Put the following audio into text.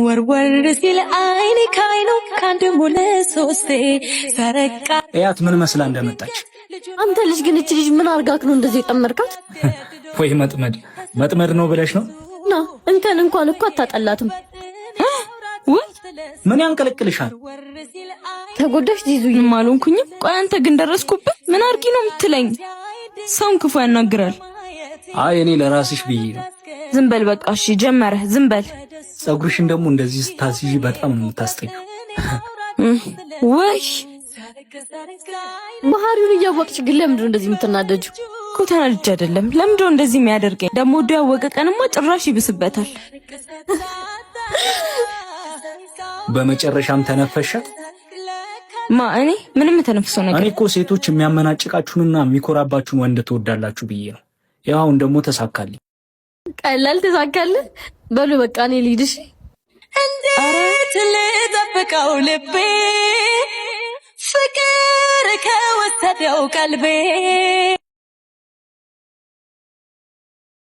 ወርወር ሲል አይኔ ካይኑ ካንድ ሙለ ሶስቴ ሰረቃ ያት ምን መስላ እንደመጣች። አንተ ልጅ ግን እቺ ልጅ ምን አርጋክ ነው እንደዚህ የጠመርካት? ወይ መጥመድ ነው ብለሽ ነው? ና እንከን እንኳን እኮ አታጠላትም። ወይ ምን ያንቀለቅልሻል? ተጎዳሽ ዚዙኝ ማሉንኩኝ። ቆይ አንተ ግን ደረስኩብህ? ምን አርጊ ነው የምትለኝ? ሰውን ክፉ ያናግራል። አይ እኔ ለራስሽ ብዬ ነው። ዝም በል በቃ እሺ፣ ጀመረህ። ዝም በል። ጸጉርሽን ደግሞ እንደዚህ ስታስይጂ በጣም ነው የምታስጠይው። ወይ ባህሪውን እያወቅሽ ግን ለምንድን ነው እንደዚህ የምትናደጂው? እኮ ተናድጄ አይደለም። ለምንድን ነው እንደዚህ የሚያደርገኝ? ደግሞ ወዲያ ያወቀ ቀንማ ጭራሽ ይብስበታል። በመጨረሻም ተነፈሻት። እኔ ምንም ተነፍሰው ነገር። እኔ እኮ ሴቶች የሚያመናጭቃችሁንና የሚኮራባችሁን ወንድ ትወዳላችሁ ብዬ ነው። ያው ደግሞ ተሳካልኝ። ቀላል ተሳካልህ። በሉ በቃ እኔ ልሂድሽ። እንዴት ልጠብቀው ልቤ ፍቅር ከወሰደው ቀልቤ